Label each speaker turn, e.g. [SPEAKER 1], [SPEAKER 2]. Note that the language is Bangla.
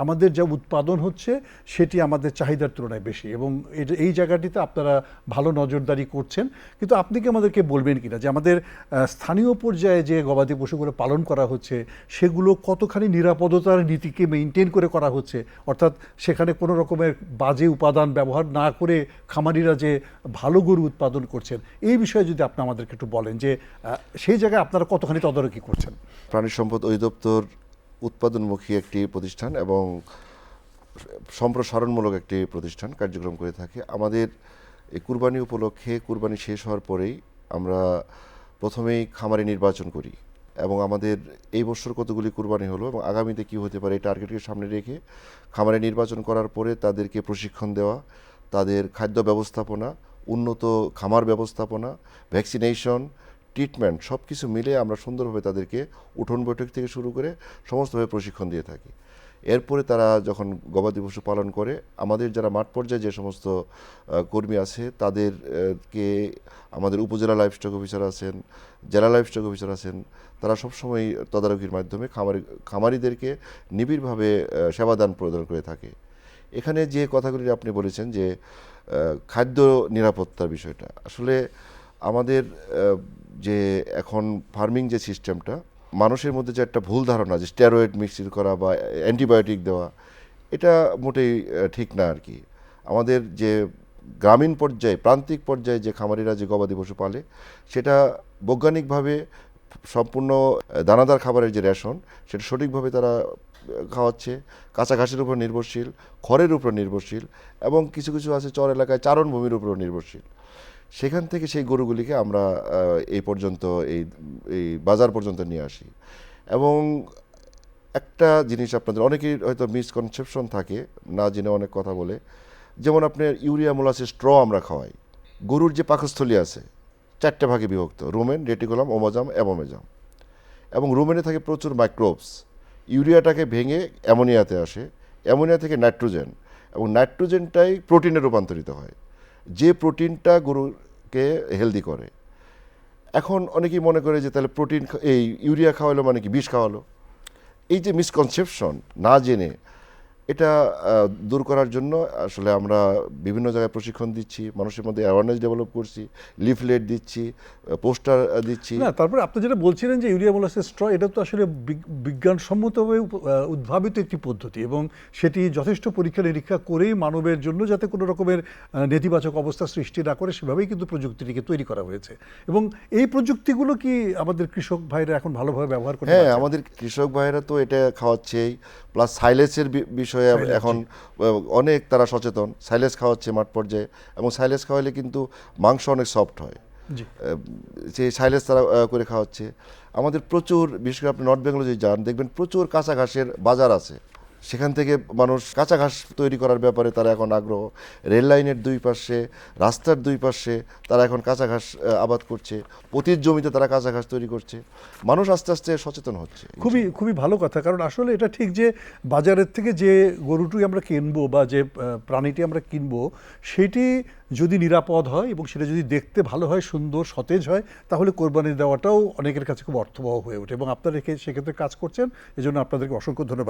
[SPEAKER 1] আমাদের যা উৎপাদন হচ্ছে সেটি আমাদের চাহিদার তুলনায় বেশি এবং এই জায়গাটিতে আপনারা ভালো নজরদারি করছেন। কিন্তু আপনি কি আমাদেরকে বলবেন কিনা যে আমাদের স্থানীয় পর্যায়ে যে গবাদি পশুগুলো পালন করা হচ্ছে সেগুলো কতখানি নিরাপদতার নীতিকে মেনটেন করে করা হচ্ছে, অর্থাৎ সেখানে কোনো রকমের বাজে উপাদান ব্যবহার না করে খামারিরা যে ভালো গরু উৎপাদন করছেন, এই বিষয়ে যদি আপনি আমাদেরকে একটু বলেন যে সেই জায়গায় আপনারা কতখানি তদারকি করছেন।
[SPEAKER 2] প্রাণী সম্পদ অধিদপ্তর উৎপাদনমুখী একটি প্রতিষ্ঠান এবং সম্প্রসারণমূলক একটি প্রতিষ্ঠান কার্যক্রম করে থাকে। আমাদের এই কুরবানি উপলক্ষে কুরবানি শেষ হওয়ার পরেই আমরা প্রথমেই খামারি নির্বাচন করি এবং আমাদের এই বছর কতগুলি কুরবানি হলো এবং আগামীতে কী হতে পারে এই টার্গেটকে সামনে রেখে খামারে নির্বাচন করার পরে তাদেরকে প্রশিক্ষণ দেওয়া, তাদের খাদ্য ব্যবস্থাপনা, উন্নত খামার ব্যবস্থাপনা, ভ্যাকসিনেশন, ট্রিটমেন্ট সব কিছু মিলে আমরা সুন্দরভাবে তাদেরকে উঠোন বৈঠক থেকে শুরু করে সমস্তভাবে প্রশিক্ষণ দিয়ে থাকি। এরপরে তারা যখন গবাদি পশু পালন করে আমাদের যারা মাঠ পর্যায়ে যে সমস্ত কর্মী আছে তাদেরকে আমাদের উপজেলা লাইভস্টক অফিসার আছেন, জেলা লাইভস্টক অফিসার আছেন, তারা সবসময় তদারকির মাধ্যমে খামারিদেরকে নিবিড়ভাবে সেবাদান প্রদান করে থাকে। এখানে যে কথাগুলি আপনি বলেছেন যে খাদ্য নিরাপত্তার বিষয়টা, আসলে আমাদের যে এখন ফার্মিং যে সিস্টেমটা, মানুষের মধ্যে যে একটা ভুল ধারণা যে স্টেরয়েড মিক্সিং করা বা অ্যান্টিবায়োটিক দেওয়া, এটা মোটেই ঠিক না আর কি। আমাদের যে গ্রামীণ পর্যায়ে প্রান্তিক পর্যায়ে যে খামারিরা যে গবাদি পশু পালে সেটা বৈজ্ঞানিকভাবে সম্পূর্ণ দানাদার খাবারের যে রেশন সেটা সঠিকভাবে তারা খাওয়াচ্ছে, কাঁচা ঘাসের উপর নির্ভরশীল, খড়ের উপর নির্ভরশীল এবং কিছু কিছু আছে চর এলাকায় চারণভূমির উপর নির্ভরশীল। সেখান থেকে সেই গরুগুলিকে আমরা এই পর্যন্ত এই বাজার পর্যন্ত নিয়ে আসি। এবং একটা জিনিস আপনাদের অনেকেই হয়তো মিসকনসেপশন থাকে, না জেনে অনেক কথা বলে, যেমন আপনার ইউরিয়া মোলাসের স্ট্র আমরা খাওয়াই। গরুর যে পাকস্থলী আছে 4টে ভাগে বিভক্ত: রুমেন, রেটিকুলাম, ওমোজাম, অ্যাবোমেজাম। এবং রুমেনে থাকে প্রচুর মাইক্রোবস। ইউরিয়াটাকে ভেঙে অ্যামোনিয়াতে আসে, অ্যামোনিয়া থেকে নাইট্রোজেন, এবং নাইট্রোজেনটাই প্রোটিনে রূপান্তরিত হয়, যে প্রোটিনটা গরুকে হেলদি করে। এখন অনেকেই মনে করে যে তাহলে প্রোটিন এই ইউরিয়া খাওয়ালো মানে কি বিষ খাওয়ালো। এই যে মিসকনসেপশন, না জেনে এটা দূর করার জন্য আসলে আমরা বিভিন্ন জায়গায় প্রশিক্ষণ দিচ্ছি, মানুষের মধ্যে অ্যাওয়ারনেস ডেভেলপ করছি, লিফলেট দিচ্ছি, পোস্টার দিচ্ছি।
[SPEAKER 1] না, তারপরে আপনি যেটা বলছিলেন যে ইউরিয়া মোলাসেস স্ট্র, এটা তো আসলে বিজ্ঞানসম্মতভাবে উদ্ভাবিত একটি পদ্ধতি এবং সেটি যথেষ্ট পরীক্ষা নিরীক্ষা করেই মানবের জন্য যাতে কোনো রকমের নেতিবাচক অবস্থা সৃষ্টি না করে সেভাবেই কিন্তু প্রযুক্তিটিকে তৈরি করা হয়েছে। এবং এই প্রযুক্তিগুলো কি আমাদের কৃষক ভাইরা এখন ভালোভাবে ব্যবহার করতে
[SPEAKER 2] হ্যাঁ,
[SPEAKER 1] পারছে?
[SPEAKER 2] আমাদের কৃষক ভাইরা তো এটা খাওয়াচ্ছেই, প্লাস সাইলেজের বিষয়ে এখন অনেক তারা সচেতন। সাইলেজ খাওয়াচ্ছে মাঠ পর্যায়ে, এবং সাইলেজ খাওয়ালে কিন্তু মাংস অনেক সফট হয়, যে সাইলেজ তারা করে খাওয়াচ্ছে। আমাদের প্রচুর, বিশেষ করে আপনি নর্থ বেঙ্গলে যদি যান দেখবেন প্রচুর কাঁচা ঘাসের বাজার আছে, সেখান থেকে মানুষ কাঁচা ঘাস তৈরি করার ব্যাপারে তারা এখন আগ্রহ। রেল লাইনের দুই পাশে, রাস্তার দুই পাশে তারা এখন কাঁচা ঘাস আবাদ করছে, পতির জমিতে তারা কাঁচা ঘাস তৈরি করছে। মানুষ আস্তে আস্তে সচেতন হচ্ছে।
[SPEAKER 1] খুবই খুবই ভালো কথা, কারণ আসলে এটা ঠিক যে বাজারের থেকে যে গরুটি আমরা কিনবো বা যে প্রাণীটি আমরা কিনবো সেটি যদি নিরাপদ হয় এবং সেটা যদি দেখতে ভালো হয়, সুন্দর সতেজ হয়, তাহলে কোরবানি দেওয়াটাও অনেকের কাছে খুব অর্থবহ হয়ে ওঠে এবং আপনারা সেক্ষেত্রে কাজ করছেন, এজন্য আপনাদেরকে অসংখ্য ধন্যবাদ।